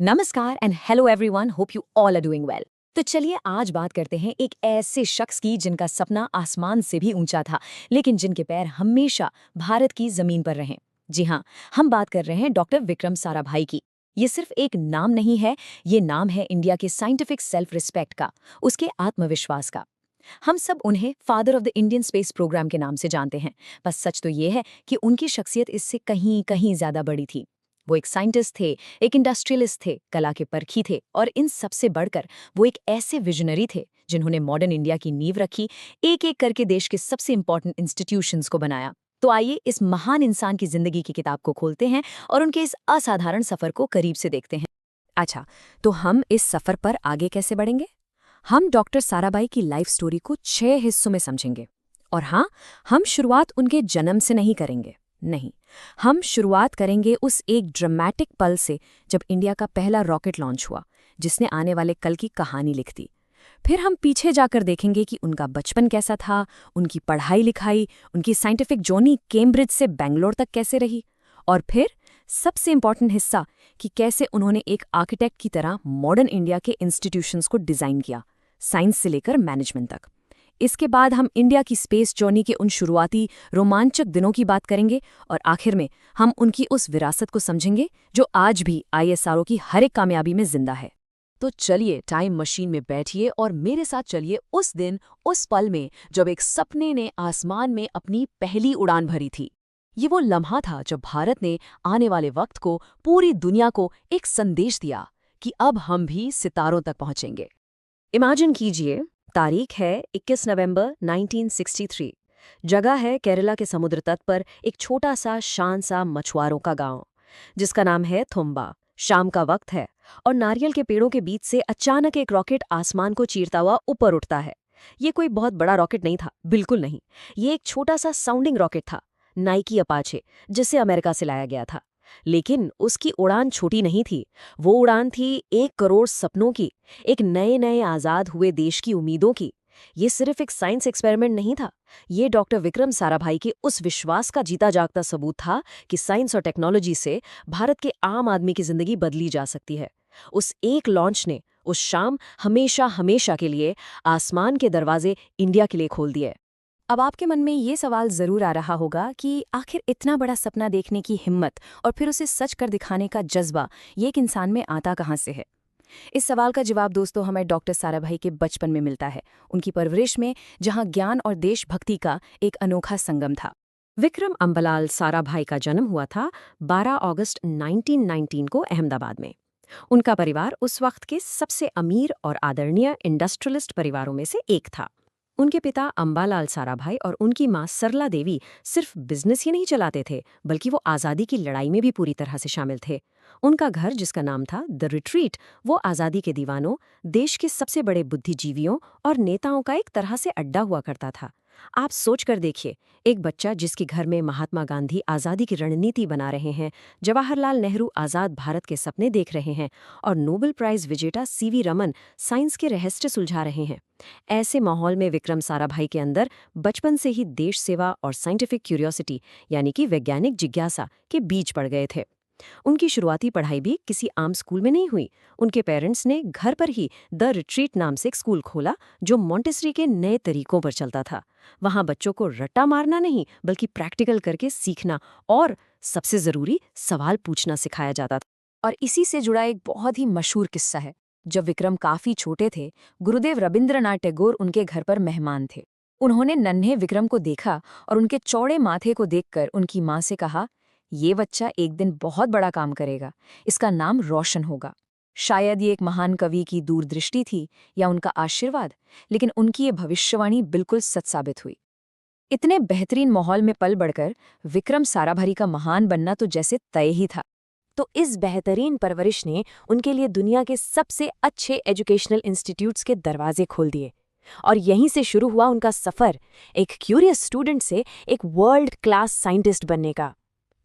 नमस्कार and hello everyone, hope you all are doing well. तो चलिए आज बात करते हैं एक ऐसे शख्स की जिनका सपना आसमान से भी ऊंचा था, लेकिन जिनके पैर हमेशा भारत की जमीन पर रहे। जी हाँ, हम बात कर रहे हैं डॉक्टर विक्रम साराभाई की। ये सिर्फ एक नाम नहीं है, ये नाम है इंडिया के साइंटिफिक सेल्फ रिस्पेक्ट का, उसके आत्मविश्वास का। हम सब उन्हें father of the Indian space programme के नाम से जानते हैं। बस सच तो ये है कि उनकी शख्सियत इससे कहीं कहीं ज्यादा बड़ी थी। वो एक साइंटिस्ट थे, एक इंडस्ट्रियलिस्ट थे, कला के परखी थे, और इन सबसे बढ़कर वो एक ऐसे विजनरी थे जिन्होंने मॉडर्न इंडिया की नींव रखी, एक एक करके देश के सबसे इंपॉर्टेंट इंस्टीट्यूशंस को बनाया। तो आइए इस महान इंसान की जिंदगी की किताब को खोलते हैं और उनके इस असाधारण सफर को करीब से देखते हैं। अच्छा, तो हम इस सफर पर आगे कैसे बढ़ेंगे? हम डॉक्टर साराभाई की लाइफ स्टोरी को 6 हिस्सों में समझेंगे। और हाँ, हम शुरुआत उनके जन्म से नहीं करेंगे। नहीं, हम शुरुआत करेंगे उस एक ड्रामेटिक पल से जब इंडिया का पहला रॉकेट लॉन्च हुआ, जिसने आने वाले कल की कहानी लिख दी। फिर हम पीछे जाकर देखेंगे कि उनका बचपन कैसा था, उनकी पढ़ाई लिखाई, उनकी साइंटिफिक जर्नी केम्ब्रिज से बेंगलोर तक कैसे रही। और फिर सबसे इंपॉर्टेंट हिस्सा कि कैसे उन्होंने एक आर्किटेक्ट की तरह मॉडर्न इंडिया के इंस्टीट्यूशंस को डिज़ाइन किया, साइंस से लेकर मैनेजमेंट तक। इसके बाद हम इंडिया की स्पेस जर्नी के उन शुरुआती रोमांचक दिनों की बात करेंगे, और आखिर में हम उनकी उस विरासत को समझेंगे जो आज भी आईएसआरओ की हर एक कामयाबी में जिंदा है। तो चलिए टाइम मशीन में बैठिए और मेरे साथ चलिए उस दिन, उस पल में जब एक सपने ने आसमान में अपनी पहली उड़ान भरी थी। ये वो लम्हा था जब भारत ने आने वाले वक्त को, पूरी दुनिया को एक संदेश दिया कि अब हम भी सितारों तक पहुंचेंगे। इमेजिन कीजिए, तारीख है 21 नवंबर 1963। जगह है केरला के समुद्र तट पर एक छोटा सा शान सा मछुआरों का गांव, जिसका नाम है थुम्बा। शाम का वक्त है और नारियल के पेड़ों के बीच से अचानक एक रॉकेट आसमान को चीरता हुआ ऊपर उठता है। ये कोई बहुत बड़ा रॉकेट नहीं था, बिल्कुल नहीं। ये एक छोटा सा साउंडिंग रॉकेट था, नाइकी अपाचे, जिसे अमेरिका से लाया गया था। लेकिन उसकी उड़ान छोटी नहीं थी। वो उड़ान थी 1 करोड़ सपनों की, एक नए नए आज़ाद हुए देश की उम्मीदों की। ये सिर्फ एक साइंस एक्सपेरिमेंट नहीं था, ये डॉक्टर विक्रम साराभाई के उस विश्वास का जीता जागता सबूत था कि साइंस और टेक्नोलॉजी से भारत के आम आदमी की जिंदगी बदली जा सकती है। उस एक लॉन्च ने उस शाम हमेशा हमेशा के लिए आसमान के दरवाजे इंडिया के लिए खोल दिए। अब आपके मन में ये सवाल ज़रूर आ रहा होगा कि आखिर इतना बड़ा सपना देखने की हिम्मत और फिर उसे सच कर दिखाने का जज्बा ये एक इंसान में आता कहाँ से है? इस सवाल का जवाब दोस्तों हमें डॉक्टर साराभाई के बचपन में मिलता है, उनकी परवरिश में, जहाँ ज्ञान और देशभक्ति का एक अनोखा संगम था। विक्रम अम्बलाल साराभाई का जन्म हुआ था 12 अगस्त 1919 को अहमदाबाद में। उनका परिवार उस वक्त के सबसे अमीर और आदरणीय इंडस्ट्रियलिस्ट परिवारों में से एक था। उनके पिता अंबालाल साराभाई और उनकी मां सरला देवी सिर्फ बिजनेस ही नहीं चलाते थे, बल्कि वो आज़ादी की लड़ाई में भी पूरी तरह से शामिल थे। उनका घर, जिसका नाम था द रिट्रीट, वो आज़ादी के दीवानों, देश के सबसे बड़े बुद्धिजीवियों और नेताओं का एक तरह से अड्डा हुआ करता था। आप सोच कर देखिए, एक बच्चा जिसके घर में महात्मा गांधी आज़ादी की रणनीति बना रहे हैं, जवाहरलाल नेहरू आज़ाद भारत के सपने देख रहे हैं, और नोबेल प्राइज़ विजेता सीवी रमन साइंस के रहस्य सुलझा रहे हैं। ऐसे माहौल में विक्रम साराभाई के अंदर बचपन से ही देश सेवा और साइंटिफिक क्यूरियोसिटी, यानी कि वैज्ञानिक जिज्ञासा, के बीज पड़ गए थे। उनकी शुरुआती पढ़ाई भी किसी आम स्कूल में नहीं हुई। उनके पेरेंट्स ने घर पर ही द रिट्रीट नाम से एक स्कूल खोला, जो मॉन्टेसरी के नए तरीकों पर चलता था। वहाँ बच्चों को रट्टा मारना नहीं, बल्कि प्रैक्टिकल करके सीखना और सबसे ज़रूरी सवाल पूछना सिखाया जाता था। और इसी से जुड़ा एक बहुत ही मशहूर किस्सा है। जब विक्रम काफ़ी छोटे थे, गुरुदेव रविंद्रनाथ टैगोर उनके घर पर मेहमान थे। उन्होंने नन्हे विक्रम को देखा और उनके चौड़े माथे को देखकर उनकी माँ से कहा, ये बच्चा एक दिन बहुत बड़ा काम करेगा, इसका नाम रोशन होगा। शायद ये एक महान कवि की दूरदृष्टि थी या उनका आशीर्वाद, लेकिन उनकी ये भविष्यवाणी बिल्कुल सच साबित हुई। इतने बेहतरीन माहौल में पल बढ़कर विक्रम साराभाई का महान बनना तो जैसे तय ही था। तो इस बेहतरीन परवरिश ने उनके लिए दुनिया के सबसे अच्छे एजुकेशनल इंस्टीट्यूट्स के दरवाजे खोल दिए, और यहीं से शुरू हुआ उनका सफ़र, एक क्यूरियस स्टूडेंट से एक वर्ल्ड क्लास साइंटिस्ट बनने का।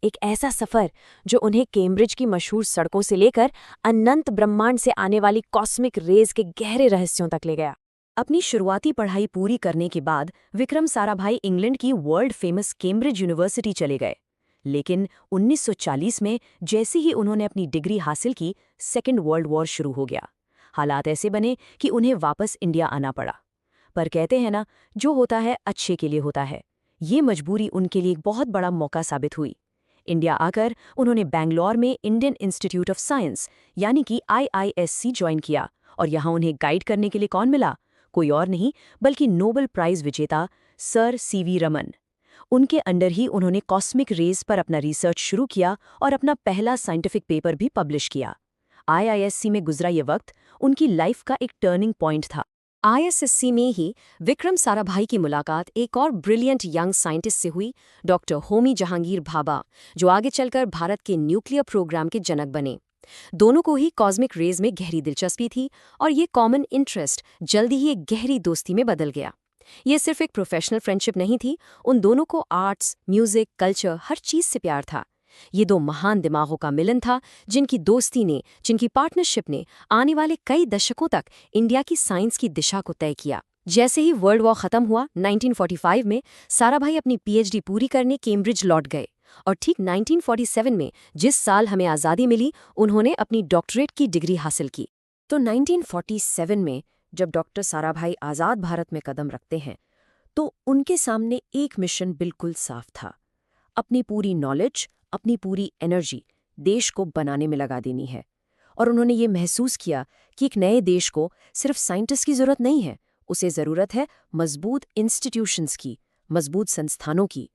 एक ऐसा सफ़र जो उन्हें केम्ब्रिज की मशहूर सड़कों से लेकर अनंत ब्रह्मांड से आने वाली कॉस्मिक रेज के गहरे रहस्यों तक ले गया। अपनी शुरुआती पढ़ाई पूरी करने के बाद विक्रम साराभाई इंग्लैंड की वर्ल्ड फेमस केम्ब्रिज यूनिवर्सिटी चले गए। लेकिन 1940 में जैसे ही उन्होंने अपनी डिग्री हासिल की, सेकेंड वर्ल्ड वॉर शुरू हो गया। हालात ऐसे बने कि उन्हें वापस इंडिया आना पड़ा। पर कहते हैं ना, जो होता है अच्छे के लिए होता है। ये मजबूरी उनके लिए एक बहुत बड़ा मौका साबित हुई। इंडिया आकर उन्होंने बैंगलोर में इंडियन इंस्टीट्यूट ऑफ साइंस यानी कि IISc ज्वाइन किया, और यहाँ उन्हें गाइड करने के लिए कौन मिला? कोई और नहीं बल्कि नोबेल प्राइज विजेता सर CV रमन। उनके अंडर ही उन्होंने कॉस्मिक रेज पर अपना रिसर्च शुरू किया और अपना पहला साइंटिफिक पेपर भी पब्लिश किया। IISc में गुजरा ये वक्त उनकी लाइफ का एक टर्निंग पॉइंट था। IISc में ही विक्रम साराभाई की मुलाकात एक और ब्रिलियंट यंग साइंटिस्ट से हुई, डॉक्टर होमी जहांगीर भाभा, जो आगे चलकर भारत के न्यूक्लियर प्रोग्राम के जनक बने। दोनों को ही कॉस्मिक रेज में गहरी दिलचस्पी थी, और ये कॉमन इंटरेस्ट जल्दी ही एक गहरी दोस्ती में बदल गया। ये सिर्फ एक प्रोफेशनल फ्रेंडशिप नहीं थी, उन दोनों को आर्ट्स, म्यूजिक, कल्चर, हर चीज से प्यार था। ये दो महान दिमागों का मिलन था, जिनकी दोस्ती ने, जिनकी पार्टनरशिप ने आने वाले कई दशकों तक इंडिया की साइंस की दिशा को तय किया। जैसे ही वर्ल्ड वॉर खत्म हुआ 1945 में, साराभाई अपनी PhD पूरी करने कैम्ब्रिज लौट गए, और ठीक 1947 में, जिस साल हमें आज़ादी मिली, उन्होंने अपनी डॉक्टरेट की डिग्री हासिल की। तो 1947 में जब डॉक्टर साराभाई आज़ाद भारत में कदम रखते हैं, तो उनके सामने एक मिशन बिल्कुल साफ था। अपनी पूरी नॉलेज, अपनी पूरी एनर्जी देश को बनाने में लगा देनी है। और उन्होंने ये महसूस किया कि एक नए देश को सिर्फ साइंटिस्ट की ज़रूरत नहीं है, उसे ज़रूरत है मजबूत इंस्टीट्यूशंस की, मजबूत संस्थानों की।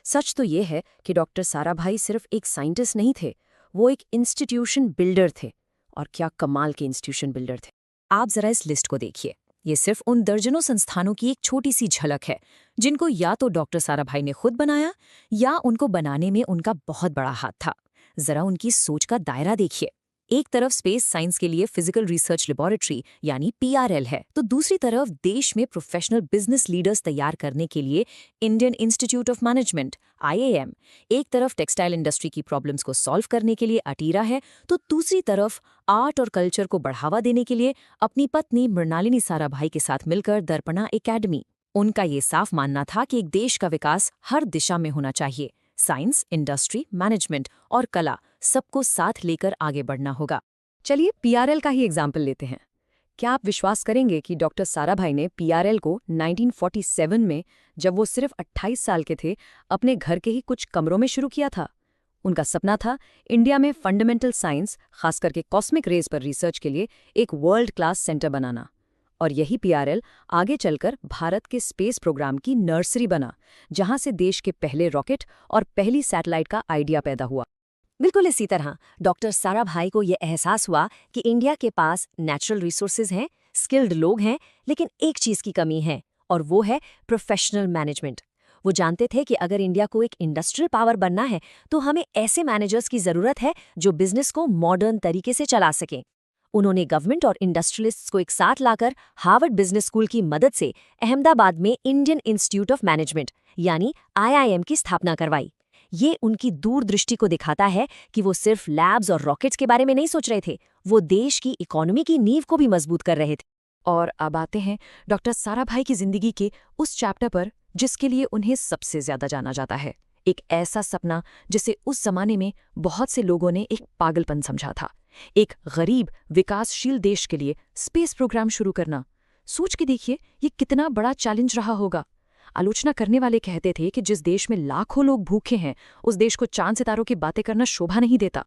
सच तो ये है कि डॉक्टर साराभाई सिर्फ एक साइंटिस्ट नहीं थे, वो एक इंस्टीट्यूशन बिल्डर थे। और क्या कमाल के इंस्टीट्यूशन बिल्डर थे! आप जरा इस लिस्ट को देखिए। ये सिर्फ उन दर्जनों संस्थानों की एक छोटी सी झलक है, जिनको या तो डॉक्टर साराभाई ने खुद बनाया, या उनको बनाने में उनका बहुत बड़ा हाथ था। जरा उनकी सोच का दायरा देखिए। एक तरफ स्पेस साइंस के लिए फिजिकल रिसर्च लेबोरेटरी यानी PRL है, तो दूसरी तरफ देश में प्रोफेशनल बिजनेस लीडर्स तैयार करने के लिए Indian institute of management IIM। एक तरफ टेक्सटाइल इंडस्ट्री की प्रॉब्लम्स को सॉल्व करने के लिए अटीरा है, तो दूसरी तरफ आर्ट और कल्चर को बढ़ावा देने के लिए अपनी पत्नी मृणालिनी साराभाई के साथ मिलकर दर्पणा एकेडमी। उनका ये साफ मानना था कि एक देश का विकास हर दिशा में होना चाहिए। साइंस, इंडस्ट्री, मैनेजमेंट और कला सबको साथ लेकर आगे बढ़ना होगा। चलिए PRL का ही एग्जाम्पल लेते हैं। क्या आप विश्वास करेंगे कि डॉक्टर साराभाई ने PRL को 1947 में, जब वो सिर्फ 28 साल के थे, अपने घर के ही कुछ कमरों में शुरू किया था? उनका सपना था इंडिया में फंडामेंटल साइंस, खास करके कॉस्मिक रेज पर रिसर्च के लिए एक वर्ल्ड क्लास सेंटर बनाना। और यही PRL आगे चलकर भारत के स्पेस प्रोग्राम की नर्सरी बना, जहां से देश के पहले रॉकेट और पहली सैटेलाइट का आइडिया पैदा हुआ। बिल्कुल इसी तरह डॉक्टर साराभाई को यह एहसास हुआ कि इंडिया के पास नेचुरल रिसोर्सेज हैं, स्किल्ड लोग हैं, लेकिन एक चीज की कमी है, और वो है प्रोफेशनल मैनेजमेंट। वो जानते थे कि अगर इंडिया को एक इंडस्ट्रियल पावर बनना है, तो हमें ऐसे मैनेजर्स की जरूरत है जो बिजनेस को मॉडर्न तरीके से चला सकें। उन्होंने गवर्नमेंट और इंडस्ट्रियलिस्ट्स को एक साथ लाकर हार्वर्ड बिजनेस स्कूल की मदद से अहमदाबाद में इंडियन इंस्टीट्यूट ऑफ मैनेजमेंट यानी IIM की स्थापना करवाई। ये उनकी दूरदृष्टि को दिखाता है कि वो सिर्फ लैब्स और रॉकेट्स के बारे में नहीं सोच रहे थे, वो देश की इकोनॉमी की नींव को भी मजबूत कर रहे थे। और अब आते हैं डॉक्टर साराभाई की जिंदगी के उस चैप्टर पर जिसके लिए उन्हें सबसे ज्यादा जाना जाता है। एक ऐसा सपना जिसे उस जमाने में बहुत से लोगों ने एक पागलपन समझा था। एक गरीब विकासशील देश के लिए स्पेस प्रोग्राम शुरू करना। सोच के देखिए ये कितना बड़ा चैलेंज रहा होगा। आलोचना करने वाले कहते थे कि जिस देश में लाखों लोग भूखे हैं, उस देश को चांद सितारों की बातें करना शोभा नहीं देता।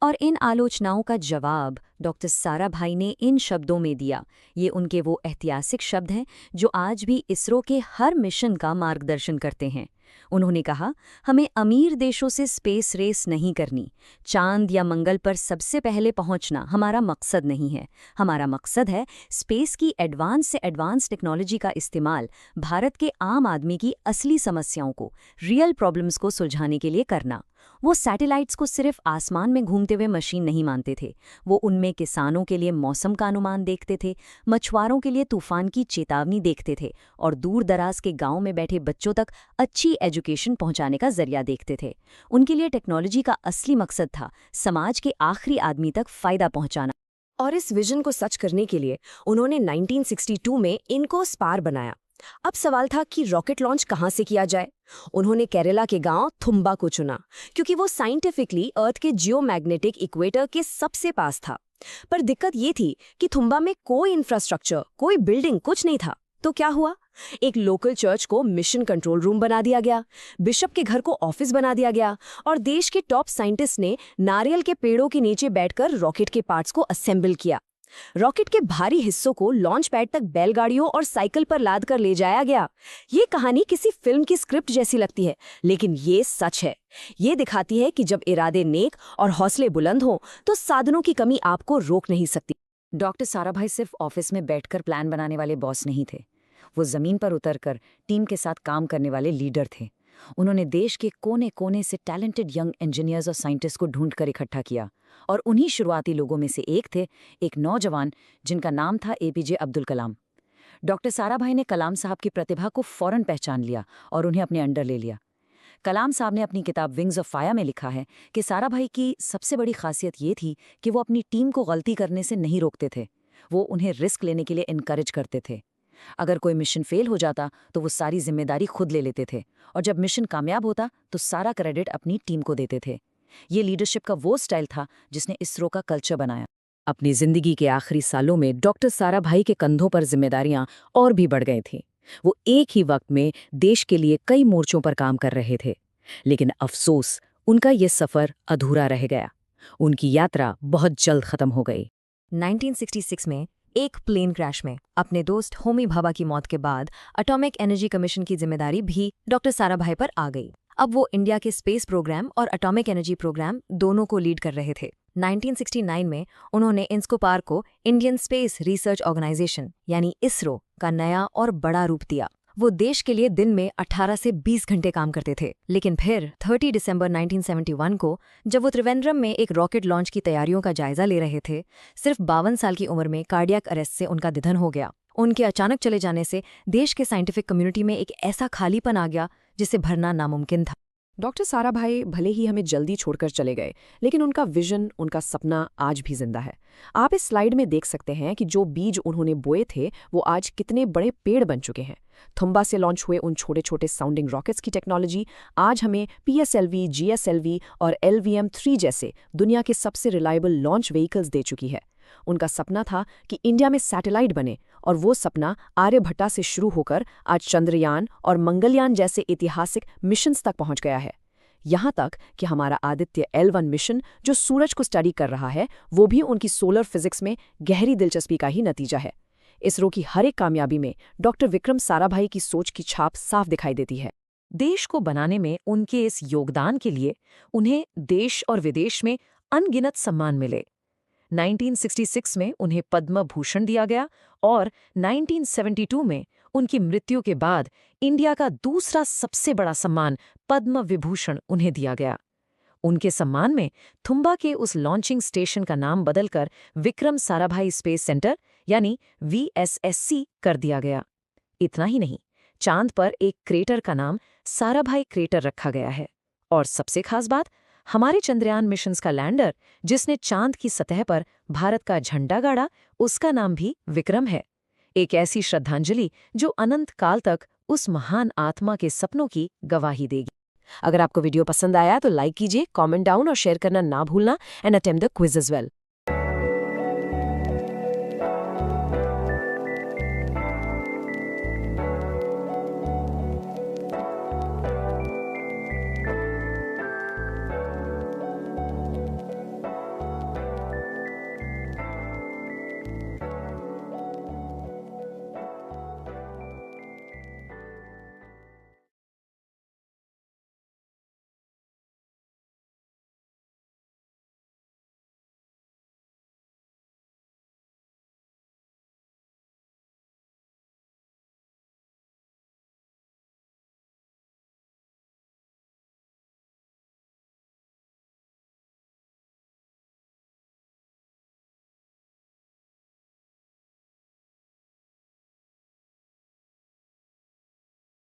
और इन आलोचनाओं का जवाब डॉक्टर साराभाई ने इन शब्दों में दिया। ये उनके वो ऐतिहासिक शब्द हैं जो आज भी इसरो के हर मिशन का मार्गदर्शन करते हैं। उन्होंने कहा, हमें अमीर देशों से स्पेस रेस नहीं करनी। चांद या मंगल पर सबसे पहले पहुंचना हमारा मकसद नहीं है। हमारा मकसद है स्पेस की एडवांस से एडवांस टेक्नोलॉजी का इस्तेमाल भारत के आम आदमी की असली समस्याओं को, रियल प्रॉब्लम्स को सुलझाने के लिए करना। वो सैटेलाइट्स को सिर्फ आसमान में घूमते हुए मशीन नहीं मानते थे। वो उनमें किसानों के लिए मौसम का अनुमान देखते थे, मछुआरों के लिए तूफान की चेतावनी देखते थे, और दूर दराज के गांव में बैठे बच्चों तक अच्छी एजुकेशन पहुंचाने का जरिया देखते थे। उनके लिए टेक्नोलॉजी का असली मकसद था समाज के आखिरी आदमी तक फायदा पहुंचाना। और इस विजन को सच करने के लिए उन्होंने 1962 में इनकोस्पार बनाया। अब सवाल था कि रॉकेट लॉन्च कहाँ से किया जाए। उन्होंने केरला के गांव थुम्बा को चुना क्योंकि वो साइंटिफिकली अर्थ के जियोमैग्नेटिक इक्वेटर के सबसे पास था। पर दिक्कत ये थी कि थुम्बा में कोई इंफ्रास्ट्रक्चर, कोई बिल्डिंग, कुछ नहीं था। तो क्या हुआ? एक लोकल चर्च को मिशन कंट्रोल रूम बना दिया गया, बिशप के घर को ऑफिस बना दिया गया और देश के टॉप साइंटिस्ट ने नारियल के पेड़ों के नीचे बैठकर रॉकेट के पार्ट्स को असेंबल किया। रॉकेट के भारी हिस्सों को लॉन्च पैड तक बैलगाड़ियों और साइकिल पर लाद कर ले जाया गया। ये कहानी किसी फिल्म की स्क्रिप्ट जैसी लगती है, लेकिन ये सच है। ये दिखाती है कि जब इरादे नेक और हौसले बुलंद हों तो साधनों की कमी आपको रोक नहीं सकती। डॉक्टर साराभाई सिर्फ ऑफिस में बैठकर प्लान बनाने वाले बॉस नहीं थे, वो जमीन पर उतरकर टीम के साथ काम करने वाले लीडर थे। उन्होंने देश के कोने कोने से टैलेंटेड यंग इंजीनियर्स और साइंटिस्ट को ढूंढकर इकट्ठा किया और उन्हीं शुरुआती लोगों में से एक थे एक नौजवान जिनका नाम था एपीजे अब्दुल कलाम। डॉक्टर साराभाई ने कलाम साहब की प्रतिभा को फौरन पहचान लिया और उन्हें अपने अंडर ले लिया। कलाम साहब ने अपनी किताब विंग्स ऑफ फायर में लिखा है कि साराभाई की सबसे बड़ी खासियत ये थी कि वो अपनी टीम को गलती करने से नहीं रोकते थे, वो उन्हें रिस्क लेने के लिए इनकरेज करते थे। अगर कोई मिशन फेल हो जाता तो वो सारी जिम्मेदारी खुद ले लेते थे और जब मिशन कामयाब होता तो सारा क्रेडिट अपनी टीम को देते थे। ये लीडरशिप का वो स्टाइल था जिसने इसरो का कल्चर बनाया। अपनी जिंदगी के आखिरी सालों में डॉक्टर साराभाई के कंधों पर जिम्मेदारियां और भी बढ़ गई थीं। वो एक ही वक्त में देश के लिए कई मोर्चों पर काम कर रहे थे, लेकिन अफसोस उनका ये सफर अधूरा रह गया। उनकी यात्रा बहुत जल्द खत्म हो गई। 1966 में एक प्लेन क्रैश में अपने दोस्त होमी भाभा की मौत के बाद एटॉमिक एनर्जी कमीशन की जिम्मेदारी भी डॉक्टर साराभाई पर आ गई। अब वो इंडिया के स्पेस प्रोग्राम और एटॉमिक एनर्जी प्रोग्राम दोनों को लीड कर रहे थे। 1969 में उन्होंने इंस्कोपार को इंडियन स्पेस रिसर्च ऑर्गेनाइजेशन यानी इसरो का नया और बड़ा रूप दिया। वो देश के लिए दिन में 18 से 20 घंटे काम करते थे। लेकिन फिर 30 दिसंबर 1971 को जब वो त्रिवेंद्रम में एक रॉकेट लॉन्च की तैयारियों का जायजा ले रहे थे, सिर्फ 52 साल की उम्र में कार्डियक अरेस्ट से उनका निधन हो गया। उनके अचानक चले जाने से देश के साइंटिफिक कम्युनिटी में एक ऐसा खालीपन आ गया जिसे भरना नामुमकिन था। डॉक्टर साराभाई भले ही हमें जल्दी छोड़कर चले गए, लेकिन उनका विजन, उनका सपना आज भी जिंदा है। आप इस स्लाइड में देख सकते हैं कि जो बीज उन्होंने बोए थे वो आज कितने बड़े पेड़ बन चुके हैं। थुम्बा से लॉन्च हुए उन छोटे छोटे साउंडिंग रॉकेट्स की टेक्नोलॉजी आज हमें पीएसएलवी, जीएसएलवी और LVM-3 जैसे दुनिया के सबसे रिलायबल लॉन्च व्हीकल्स दे चुकी है। उनका सपना था कि इंडिया में सैटेलाइट बने और वो सपना आर्यभट्टा से शुरू होकर आज चंद्रयान और मंगलयान जैसे ऐतिहासिक मिशंस तक पहुंच गया है। यहाँ तक कि हमारा आदित्य L1 मिशन जो सूरज को स्टडी कर रहा है, वो भी उनकी सोलर फिजिक्स में गहरी दिलचस्पी का ही नतीजा है। इसरो की हर एक कामयाबी में डॉक्टर विक्रम साराभाई की सोच की छाप साफ दिखाई देती है। देश को बनाने में उनके इस योगदान के लिए उन्हें देश और विदेश में अनगिनत सम्मान मिले। 1966 में उन्हें पद्म भूषण दिया गया और 1972 में उनकी मृत्यु के बाद इंडिया का दूसरा सबसे बड़ा सम्मान पद्म विभूषण उन्हें दिया गया। उनके सम्मान में थुम्बा के उस लॉन्चिंग स्टेशन का नाम बदलकर विक्रम साराभाई स्पेस सेंटर यानी VSSC कर दिया गया। इतना ही नहीं, चांद पर एक क्रेटर का नाम साराभाई क्रेटर रखा गया है। और सबसे खास बात, हमारे चंद्रयान मिशंस का लैंडर जिसने चांद की सतह पर भारत का झंडा गाड़ा, उसका नाम भी विक्रम है। एक ऐसी श्रद्धांजलि जो अनंत काल तक उस महान आत्मा के सपनों की गवाही देगी। अगर आपको वीडियो पसंद आया तो लाइक कीजिए, कमेंट डाउन और शेयर करना ना भूलना and attempt the quiz as well.